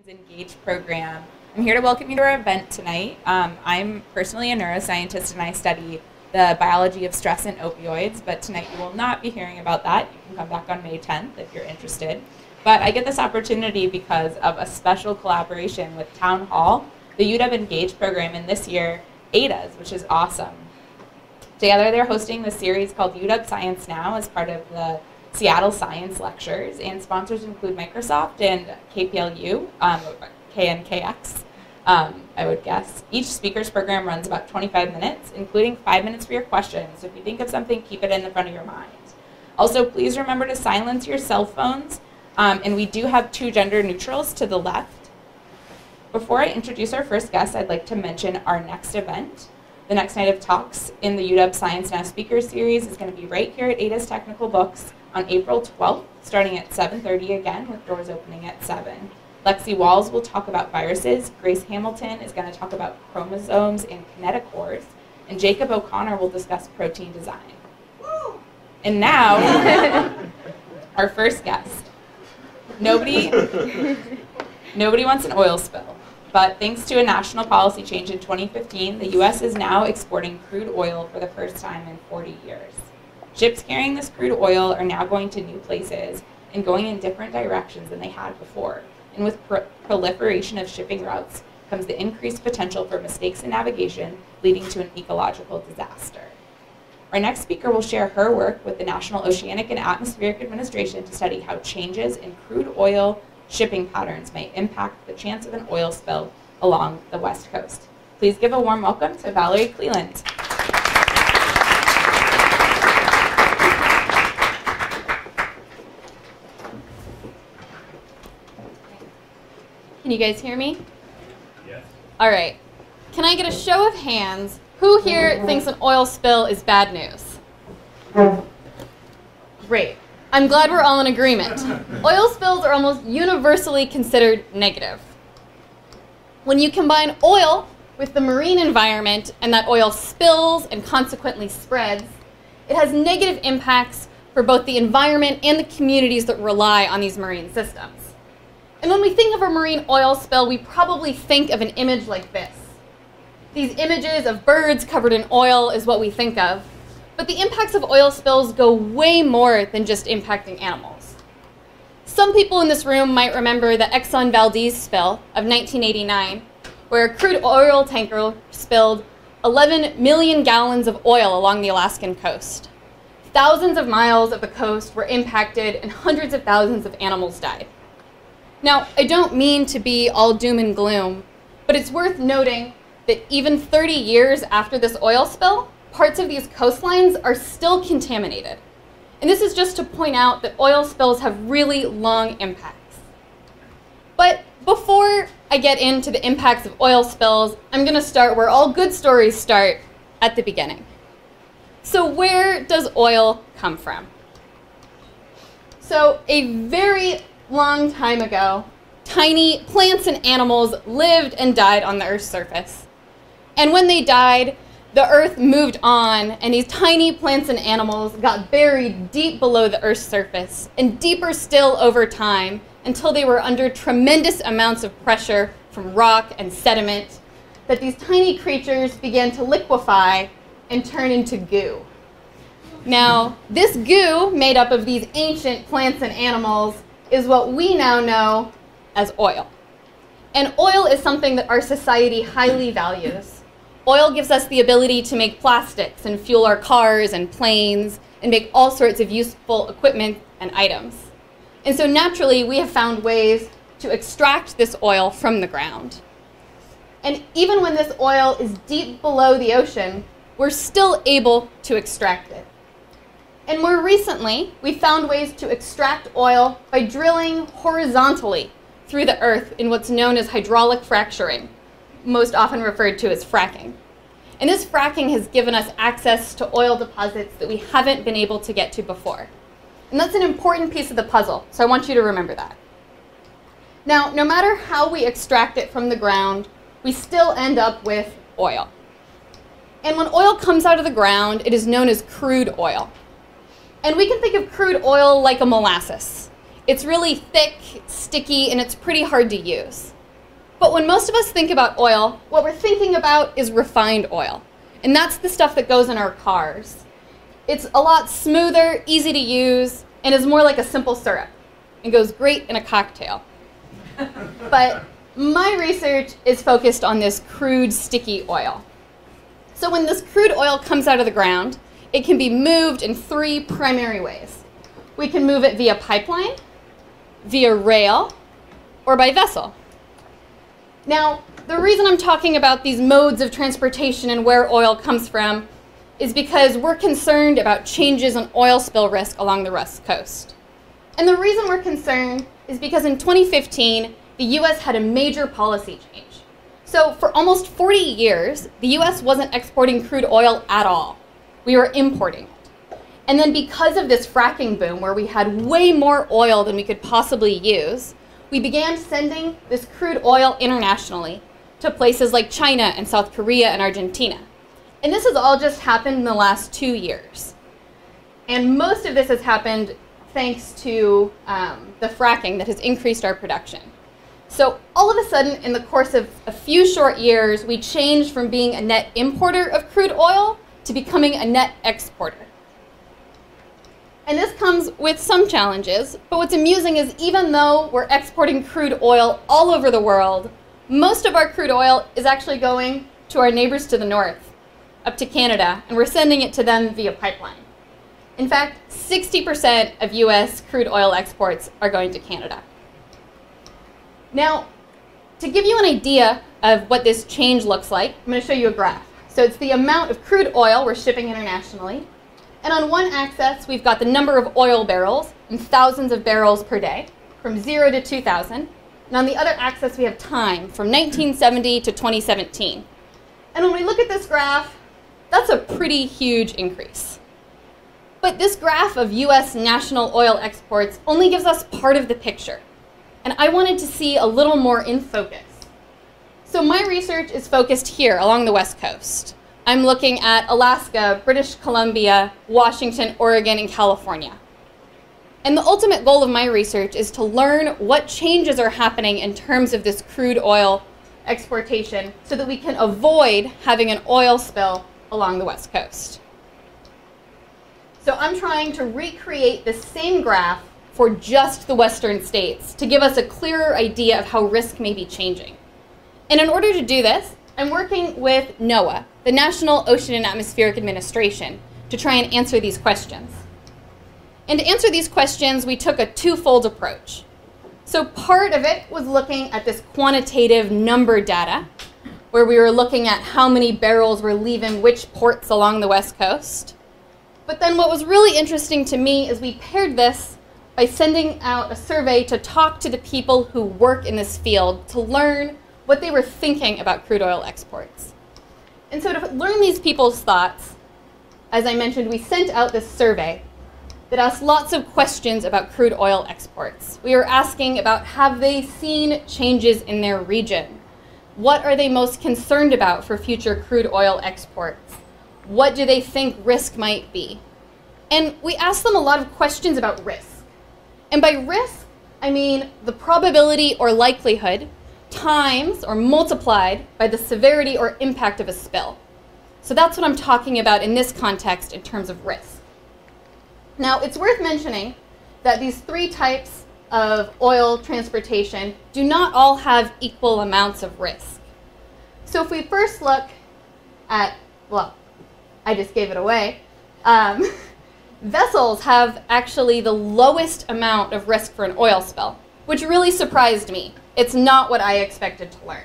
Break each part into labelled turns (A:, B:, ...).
A: Engage program. I'm here to welcome you to our event tonight. I'm personally a neuroscientist and I study the biology of stress and opioids, but tonight you will not be hearing about that. You can come back on May 10th if you're interested. But I get this opportunity because of a special collaboration with Town Hall, the UW Engage program, and this year, ADA's, which is awesome. Together they're hosting this series called UW Science Now as part of the Seattle Science Lectures, and sponsors include Microsoft and KPLU, KNKX, I would guess. Each speaker's program runs about 25 minutes, including 5 minutes for your questions. So if you think of something, keep it in the front of your mind. Also, please remember to silence your cell phones, and we do have 2 gender neutrals to the left. Before I introduce our first guest, I'd like to mention our next event. The next night of talks in the UW Science Now Speaker Series is going to be right here at Ada's Technical Books on April 12th, starting at 7:30 again, with doors opening at 7. Lexi Walls will talk about viruses, Grace Hamilton is going to talk about chromosomes and kinetochores, and Jacob O'Connor will discuss protein design. And now, our first guest. Nobody wants an oil spill, but thanks to a national policy change in 2015, the U.S. is now exporting crude oil for the first time in 40 years. Ships carrying this crude oil are now going to new places and going in different directions than they had before. And with proliferation of shipping routes comes the increased potential for mistakes in navigation, leading to an ecological disaster. Our next speaker will share her work with the National Oceanic and Atmospheric Administration to study how changes in crude oil shipping patterns may impact the chance of an oil spill along the West Coast. Please give a warm welcome to Valerie Cleland.
B: Can you guys hear me?
C: Yes.
B: All right. Can I get a show of hands? Who here thinks an oil spill is bad news? Great. I'm glad we're all in agreement. Oil spills are almost universally considered negative. When you combine oil with the marine environment and that oil spills and consequently spreads, it has negative impacts for both the environment and the communities that rely on these marine systems. And when we think of a marine oil spill, we probably think of an image like this. These images of birds covered in oil is what we think of. But the impacts of oil spills go way more than just impacting animals. Some people in this room might remember the Exxon Valdez spill of 1989, where a crude oil tanker spilled 11 million gallons of oil along the Alaskan coast. Thousands of miles of the coast were impacted and hundreds of thousands of animals died. Now, I don't mean to be all doom and gloom, but it's worth noting that even 30 years after this oil spill, parts of these coastlines are still contaminated. And this is just to point out that oil spills have really long impacts. But before I get into the impacts of oil spills, I'm going to start where all good stories start, at the beginning. So where does oil come from? So a very long time ago, tiny plants and animals lived and died on the Earth's surface. And when they died, the Earth moved on, and these tiny plants and animals got buried deep below the Earth's surface, and deeper still over time, until they were under tremendous amounts of pressure from rock and sediment, that these tiny creatures began to liquefy and turn into goo. Now, this goo, made up of these ancient plants and animals, is what we now know as oil. And oil is something that our society highly values. Oil gives us the ability to make plastics and fuel our cars and planes and make all sorts of useful equipment and items. And so naturally, we have found ways to extract this oil from the ground. And even when this oil is deep below the ocean, we're still able to extract it. And more recently, we found ways to extract oil by drilling horizontally through the earth in what's known as hydraulic fracturing, most often referred to as fracking. And this fracking has given us access to oil deposits that we haven't been able to get to before. And that's an important piece of the puzzle, so I want you to remember that. Now, no matter how we extract it from the ground, we still end up with oil. And when oil comes out of the ground, it is known as crude oil. And we can think of crude oil like a molasses. It's really thick, sticky, and it's pretty hard to use. But when most of us think about oil, what we're thinking about is refined oil. And that's the stuff that goes in our cars. It's a lot smoother, easy to use, and is more like a simple syrup. It goes great in a cocktail. But my research is focused on this crude, sticky oil. So when this crude oil comes out of the ground, it can be moved in 3 primary ways. We can move it via pipeline, via rail, or by vessel. Now, the reason I'm talking about these modes of transportation and where oil comes from is because we're concerned about changes in oil spill risk along the West Coast. And the reason we're concerned is because in 2015, the US had a major policy change. So for almost 40 years, the US wasn't exporting crude oil at all. We were importing it. And then because of this fracking boom, where we had way more oil than we could possibly use, we began sending this crude oil internationally to places like China and South Korea and Argentina. And this has all just happened in the last 2 years. And most of this has happened thanks to the fracking that has increased our production. So all of a sudden, in the course of a few short years, we changed from being a net importer of crude oil to becoming a net exporter. And this comes with some challenges, but what's amusing is even though we're exporting crude oil all over the world, most of our crude oil is actually going to our neighbors to the north, up to Canada, and we're sending it to them via pipeline. In fact, 60% of US crude oil exports are going to Canada. Now, to give you an idea of what this change looks like, I'm going to show you a graph. So it's the amount of crude oil we're shipping internationally. And on one axis, we've got the number of oil barrels in thousands of barrels per day, from 0 to 2,000. And on the other axis, we have time, from 1970 to 2017. And when we look at this graph, that's a pretty huge increase. But this graph of US national oil exports only gives us part of the picture. And I wanted to see a little more in focus. So my research is focused here along the West Coast. I'm looking at Alaska, British Columbia, Washington, Oregon, and California. And the ultimate goal of my research is to learn what changes are happening in terms of this crude oil exportation so that we can avoid having an oil spill along the West Coast. So I'm trying to recreate the same graph for just the western states to give us a clearer idea of how risk may be changing. And in order to do this, I'm working with NOAA, the National Ocean and Atmospheric Administration, to try and answer these questions. And to answer these questions, we took a twofold approach. So part of it was looking at this quantitative number data, where we were looking at how many barrels were leaving which ports along the West Coast. But then what was really interesting to me is we paired this by sending out a survey to talk to the people who work in this field to learn what they were thinking about crude oil exports. And so to learn these people's thoughts, as I mentioned, we sent out this survey that asked lots of questions about crude oil exports. We were asking about, have they seen changes in their region? What are they most concerned about for future crude oil exports? What do they think risk might be? And we asked them a lot of questions about risk. And by risk, I mean the probability or likelihood times or multiplied by the severity or impact of a spill. So that's what I'm talking about in this context in terms of risk. Now, it's worth mentioning that these 3 types of oil transportation do not all have equal amounts of risk. So if we first look at, well, I just gave it away, vessels have actually the lowest amount of risk for an oil spill, which really surprised me. It's not what I expected to learn.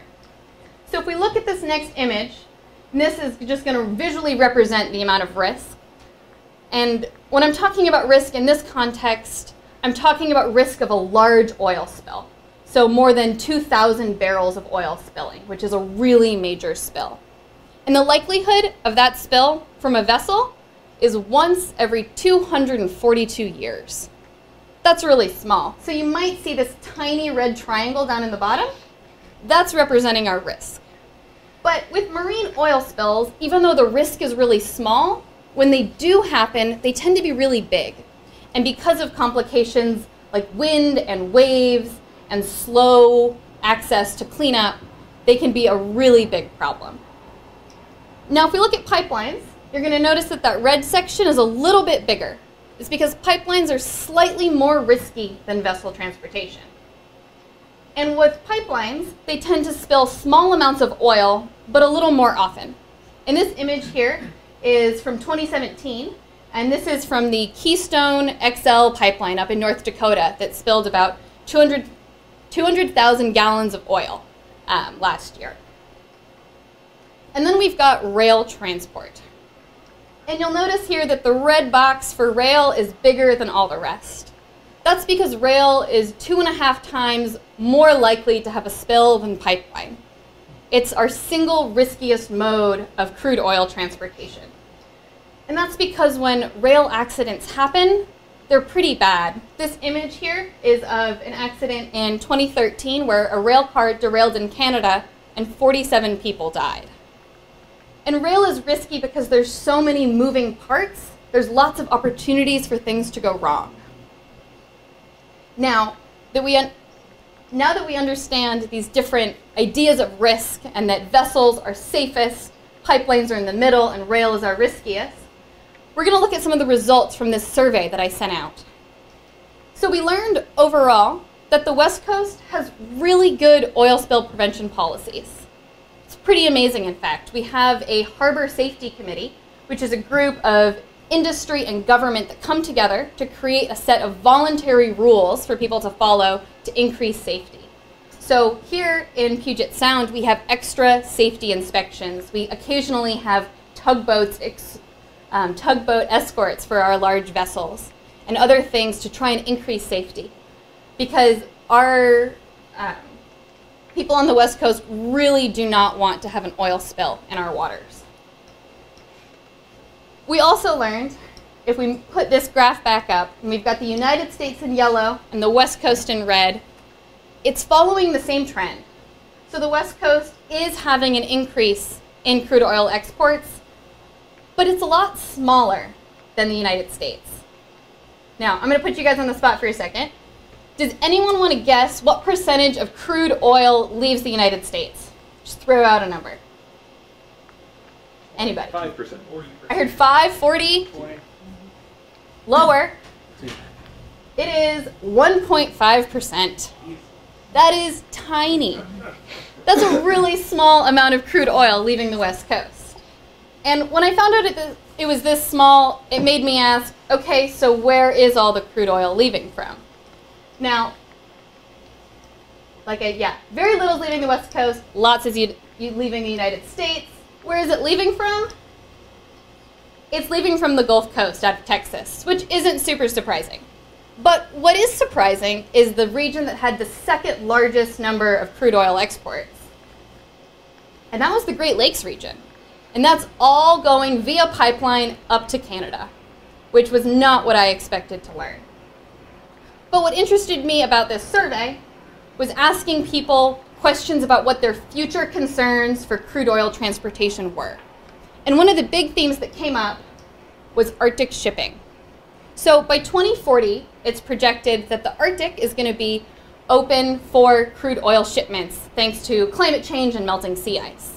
B: So if we look at this next image, this is just going to visually represent the amount of risk. And when I'm talking about risk in this context, I'm talking about risk of a large oil spill. So more than 2,000 barrels of oil spilling, which is a really major spill. And the likelihood of that spill from a vessel is once every 242 years. That's really small. So you might see this tiny red triangle down in the bottom. That's representing our risk. But with marine oil spills, even though the risk is really small, when they do happen, they tend to be really big. And because of complications like wind and waves and slow access to cleanup, they can be a really big problem. Now, if we look at pipelines, you're going to notice that that red section is a little bit bigger. It's because pipelines are slightly more risky than vessel transportation. And with pipelines, they tend to spill small amounts of oil, but a little more often. And this image here is from 2017, and this is from the Keystone XL pipeline up in North Dakota that spilled about 200,000 gallons of oil last year. And then we've got rail transport. And you'll notice here that the red box for rail is bigger than all the rest. That's because rail is 2.5 times more likely to have a spill than pipeline. It's our single riskiest mode of crude oil transportation. And that's because when rail accidents happen, they're pretty bad. This image here is of an accident in 2013 where a rail car derailed in Canada and 47 people died. And rail is risky because there's so many moving parts. There's lots of opportunities for things to go wrong. Now that we understand these different ideas of risk and that vessels are safest, pipelines are in the middle, and rail is our riskiest, we're going to look at some of the results from this survey that I sent out. So we learned overall that the West Coast has really good oil spill prevention policies. It's pretty amazing, in fact. We have a harbor safety committee, which is a group of industry and government that come together to create a set of voluntary rules for people to follow to increase safety. So here in Puget Sound, we have extra safety inspections. We occasionally have tugboat escorts for our large vessels and other things to try and increase safety, because our people on the West Coast really do not want to have an oil spill in our waters. We also learned, if we put this graph back up, and we've got the United States in yellow and the West Coast in red, it's following the same trend. So the West Coast is having an increase in crude oil exports, but it's a lot smaller than the United States. Now, I'm going to put you guys on the spot for a second. Does anyone want to guess what percentage of crude oil leaves the United States? Just throw out a number. Anybody?
C: 5%. 40%.
B: I heard 5, 40.
C: 20.
B: Lower. It is 1.5%. That is tiny. That's a really small amount of crude oil leaving the West Coast. And when I found out it was this small, it made me ask, okay, so where is all the crude oil leaving from? Now, very little is leaving the West Coast, lots is leaving the United States. Where is it leaving from? It's leaving from the Gulf Coast out of Texas, which isn't super surprising. But what is surprising is the region that had the second largest number of crude oil exports. And that was the Great Lakes region. And that's all going via pipeline up to Canada, which was not what I expected to learn. But what interested me about this survey was asking people questions about what their future concerns for crude oil transportation were. And one of the big themes that came up was Arctic shipping. So by 2040, it's projected that the Arctic is going to be open for crude oil shipments thanks to climate change and melting sea ice.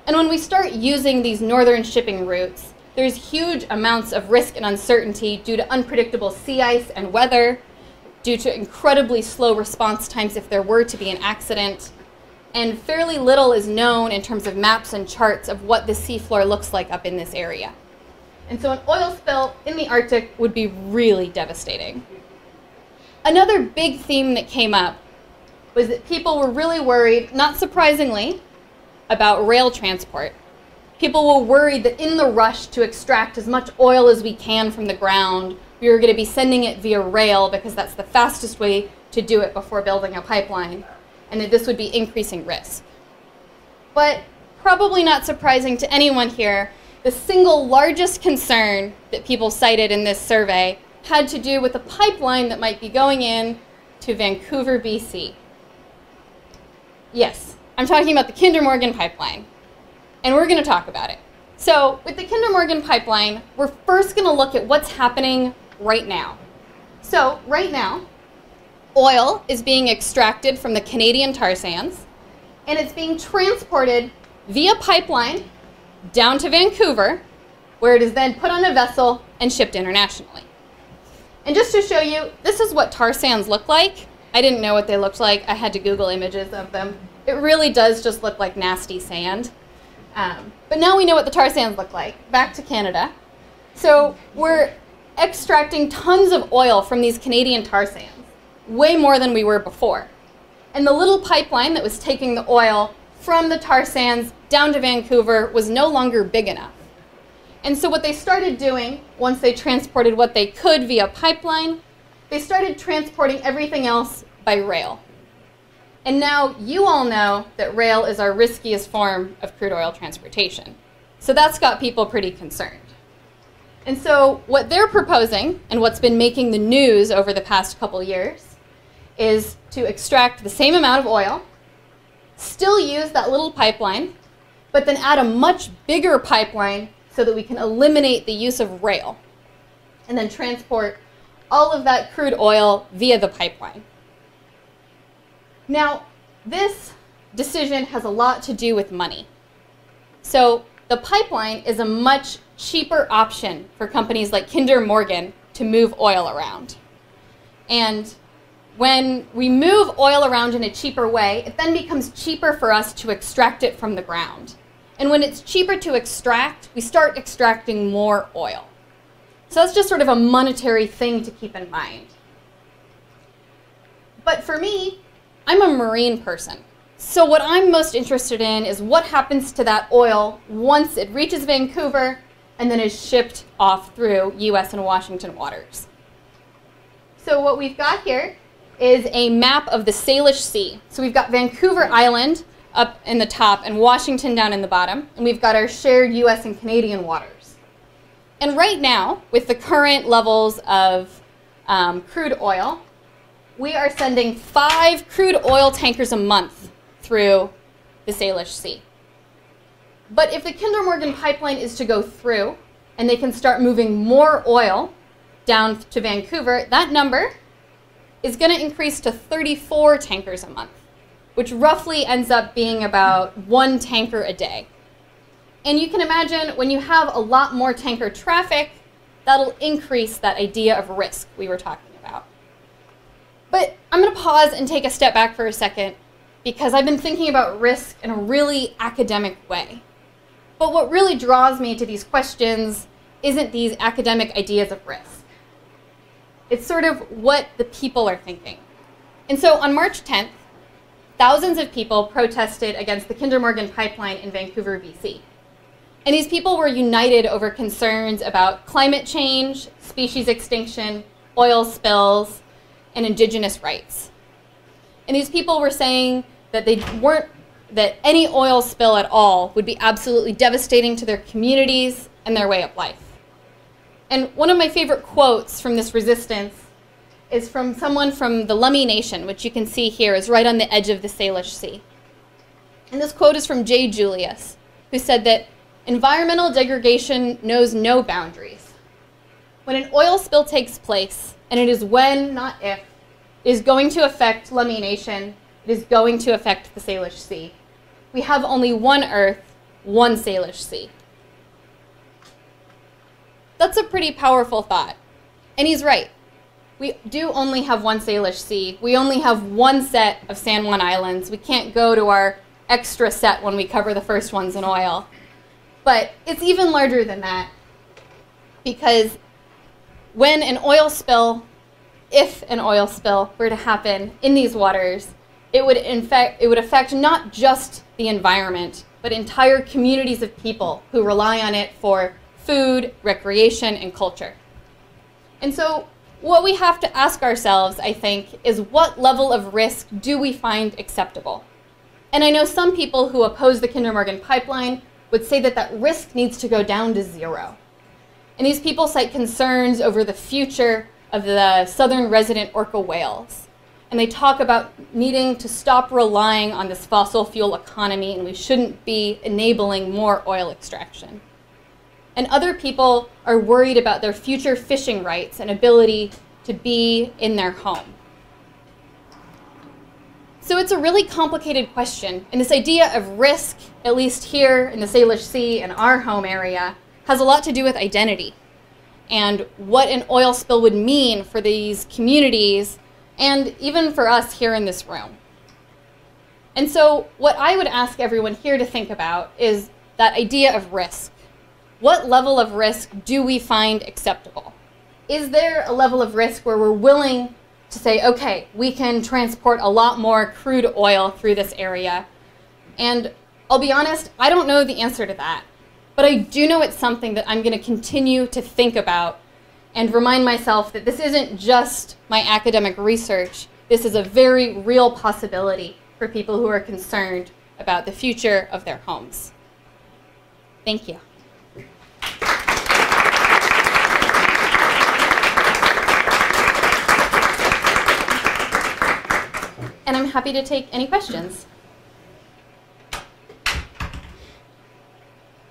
B: And when we start using these northern shipping routes, there's huge amounts of risk and uncertainty due to unpredictable sea ice and weather, due to incredibly slow response times if there were to be an accident, and fairly little is known in terms of maps and charts of what the seafloor looks like up in this area. And so an oil spill in the Arctic would be really devastating. Another big theme that came up was that people were really worried, not surprisingly, about rail transport. People were worried that in the rush to extract as much oil as we can from the ground, we were going to be sending it via rail because that's the fastest way to do it before building a pipeline, and that this would be increasing risk. But probably not surprising to anyone here, the single largest concern that people cited in this survey had to do with a pipeline that might be going in to Vancouver, BC. Yes, I'm talking about the Kinder Morgan pipeline, and we're going to talk about it. So with the Kinder Morgan pipeline, we're first going to look at what's happening right now. So right now, Oil is being extracted from the Canadian tar sands, and it's being transported via pipeline down to Vancouver, where it is then put on a vessel and shipped internationally. And just to show you, this is what tar sands look like. I didn't know what they looked like. I had to Google images of them. It really does just look like nasty sand. But now we know what the tar sands look like. Back to Canada. So we're extracting tons of oil from these Canadian tar sands, way more than we were before. And the little pipeline that was taking the oil from the tar sands down to Vancouver was no longer big enough. And so what they started doing, once they transported what they could via pipeline, they started transporting everything else by rail. And now you all know that rail is our riskiest form of crude oil transportation. So that's got people pretty concerned. And so what they're proposing, and what's been making the news over the past couple years, is to extract the same amount of oil, still use that little pipeline, but then add a much bigger pipeline so that we can eliminate the use of rail, and then transport all of that crude oil via the pipeline. Now, this decision has a lot to do with money. So the pipeline is a much cheaper option for companies like Kinder Morgan to move oil around. And when we move oil around in a cheaper way, it then becomes cheaper for us to extract it from the ground. And when it's cheaper to extract, we start extracting more oil. So that's just sort of a monetary thing to keep in mind. But for me, I'm a marine person. So what I'm most interested in is what happens to that oil once it reaches Vancouver and then is shipped off through US and Washington waters. So what we've got here is a map of the Salish Sea. So we've got Vancouver Island up in the top and Washington down in the bottom, and we've got our shared US and Canadian waters. And right now, with the current levels of crude oil, we are sending 5 crude oil tankers a month through the Salish Sea. But if the Kinder Morgan pipeline is to go through, and they can start moving more oil down to Vancouver, that number is going to increase to 34 tankers a month, which roughly ends up being about 1 tanker a day. And you can imagine when you have a lot more tanker traffic, that'll increase that idea of risk we were talking about. But I'm going to pause and take a step back for a second, because I've been thinking about risk in a really academic way. But what really draws me to these questions isn't these academic ideas of risk. It's sort of what the people are thinking. And so on March 10th, thousands of people protested against the Kinder Morgan pipeline in Vancouver, BC. And these people were united over concerns about climate change, species extinction, oil spills, and indigenous rights. And these people were saying that that any oil spill at all would be absolutely devastating to their communities and their way of life. And one of my favorite quotes from this resistance is from someone from the Lummi Nation, which you can see here is right on the edge of the Salish Sea. And this quote is from J. Julius, who said that environmental degradation knows no boundaries. When an oil spill takes place, and it is when, not if, it is going to affect Lummi Nation, it is going to affect the Salish Sea. We have only one Earth, one Salish Sea. That's a pretty powerful thought. And he's right. We do only have one Salish Sea. We only have one set of San Juan Islands. We can't go to our extra set when we cover the first ones in oil. But it's even larger than that, because when an oil spill, if an oil spill were to happen in these waters, it would affect not just the environment, but entire communities of people who rely on it for food, recreation, and culture. And so what we have to ask ourselves, I think, is what level of risk do we find acceptable? And I know some people who oppose the Kinder Morgan pipeline would say that that risk needs to go down to 0. And these people cite concerns over the future of the southern resident orca whales. And they talk about needing to stop relying on this fossil fuel economy, and we shouldn't be enabling more oil extraction. And other people are worried about their future fishing rights and ability to be in their home. it's a really complicated question, and this idea of risk, at least here in the Salish Sea in our home area, has a lot to do with identity and what an oil spill would mean for these communities and even for us here in this room. And so what I would ask everyone here to think about is that idea of risk. What level of risk do we find acceptable? Is there a level of risk where we're willing to say, okay, we can transport a lot more crude oil through this area? And I'll be honest, I don't know the answer to that. But I do know it's something that I'm going to continue to think about and remind myself that this isn't just my academic research. This is a very real possibility for people who are concerned about the future of their homes. Thank you. And I'm happy to take any questions.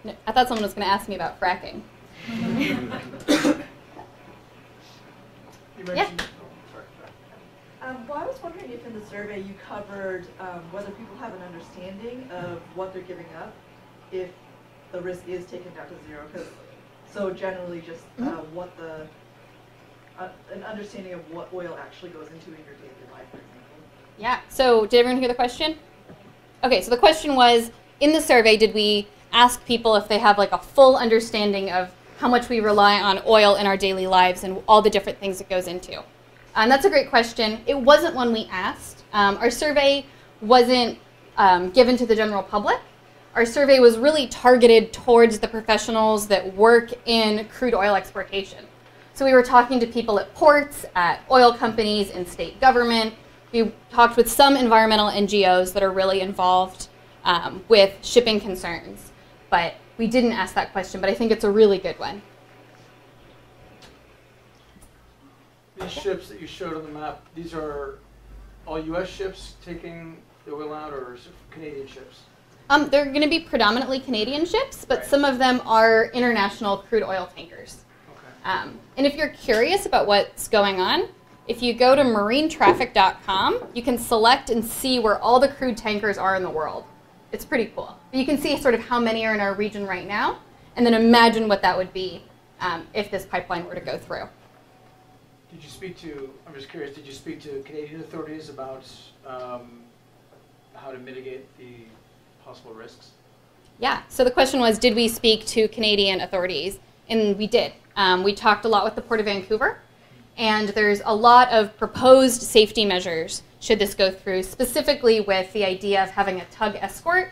B: No, I thought someone was going to ask me about fracking. Yeah.
C: Well, I was wondering if in the survey you covered whether people have an understanding of what they're giving up if the risk is taken down to zero. So generally just what the, an understanding of what oil actually goes into in your daily life, for example.
B: Yeah, so did everyone hear the question? Okay, so the question was, in the survey, did we ask people if they have like a full understanding of how much we rely on oil in our daily lives and all the different things it goes into? And that's a great question. It wasn't one we asked. Our survey wasn't given to the general public. Our survey was really targeted towards the professionals that work in crude oil exportation. So we were talking to people at ports, at oil companies, in state government. We talked with some environmental NGOs that are really involved with shipping concerns. But we didn't ask that question, but I think it's a really good one.
D: These ships that you showed on the map, these are all U.S. ships taking the oil out, or is it Canadian ships?
B: They're going to be predominantly Canadian ships, but some of them are international crude oil tankers. Okay. And if you're curious about what's going on, if you go to marinetraffic.com, you can select and see where all the crude tankers are in the world. It's pretty cool. You can see sort of how many are in our region right now, and then imagine what that would be if this pipeline were to go through.
D: Did you speak to, I'm just curious, did you speak to Canadian authorities about how to mitigate the possible risks?
B: Yeah, so the question was, did we speak to Canadian authorities? And we did. We talked a lot with the Port of Vancouver, and there's a lot of proposed safety measures should this go through, specifically with the idea of having a tug escort,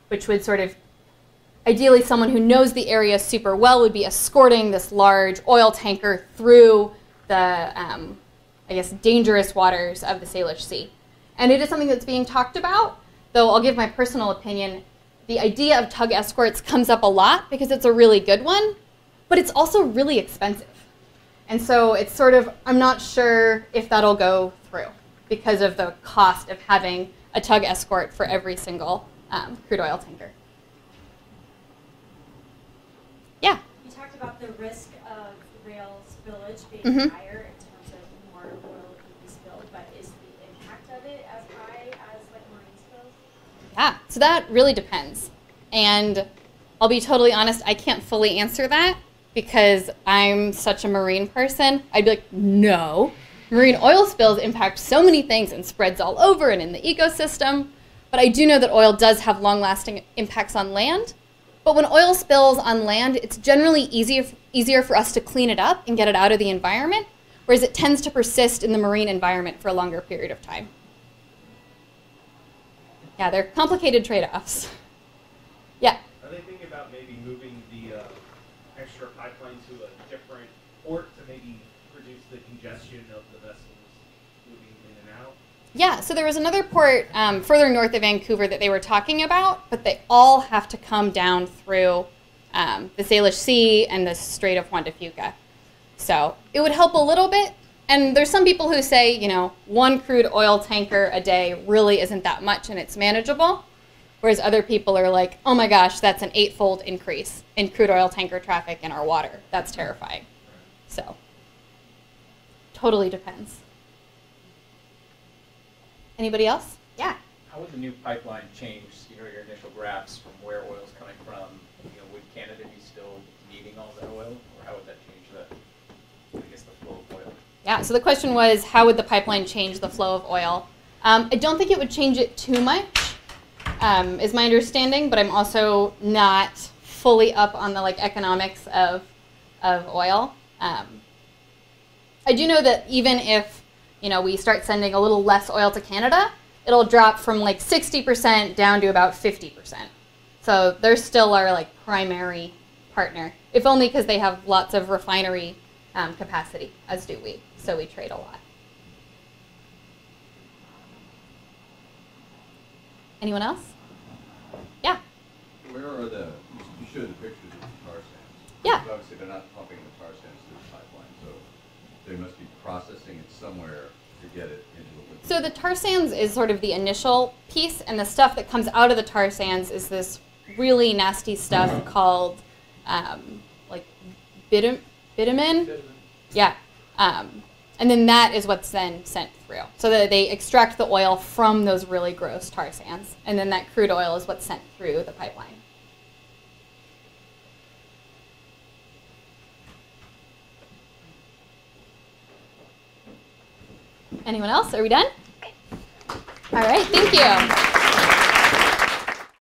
B: which would sort of, ideally someone who knows the area super well would be escorting this large oil tanker through the, I guess, dangerous waters of the Salish Sea. And it is something that's being talked about, though I'll give my personal opinion. The idea of tug escorts comes up a lot because it's a really good one, but it's also really expensive. And so it's sort of, I'm not sure if that'll go through because of the cost of having a tug escort for every single crude oil tanker. Yeah?
E: You talked about the risk of rail spillage being higher in terms of more oil being spilled, but is the impact of it as high as like marine spills?
B: Yeah, so that really depends. And I'll be totally honest, I can't fully answer that because I'm such a marine person. I'd be like, no. Marine oil spills impact so many things and spreads all over and in the ecosystem. But I do know that oil does have long-lasting impacts on land. But when oil spills on land, it's generally easier for us to clean it up and get it out of the environment, whereas it tends to persist in the marine environment for a longer period of time. Yeah, they're complicated trade-offs. Yeah?
F: Are they thinking about maybe moving the extra pipeline to a different port to maybe reduce the congestion of the vessels moving in and out?
B: Yeah, so there was another port further north of Vancouver that they were talking about, but they all have to come down through the Salish Sea and the Strait of Juan de Fuca. So it would help a little bit. And there's some people who say, you know, one crude oil tanker a day really isn't that much and it's manageable. Whereas other people are like, oh my gosh, that's an 8-fold increase in crude oil tanker traffic in our water. That's terrifying. So totally depends. Anybody else? Yeah.
G: how would the new pipeline change, your initial graphs from where oil's coming from? Would Canada be still needing all that oil, or how would that change the flow of oil?
B: Yeah, so the question was, how would the pipeline change the flow of oil? I don't think it would change it too much, is my understanding, but I'm also not fully up on the economics of oil. I do know that even if we start sending a little less oil to Canada, it'll drop from 60% down to about 50%. So they're still our primary partner, if only because they have lots of refinery capacity, as do we. So we trade a lot. Anyone else? Yeah.
H: Where are you showed the pictures of the tar sands.
B: Yeah.
H: So obviously they're not pumping the tar sands through the pipeline, so they must be processing it somewhere to get it into the liquid.
B: So the tar sands is sort of the initial piece, and the stuff that comes out of the tar sands is this really nasty stuff called bitumen. Yeah. And then that is what's then sent through. So that they extract the oil from those really gross tar sands, and then that crude oil is what's sent through the pipeline. Anyone else? Are we done? All right, thank you.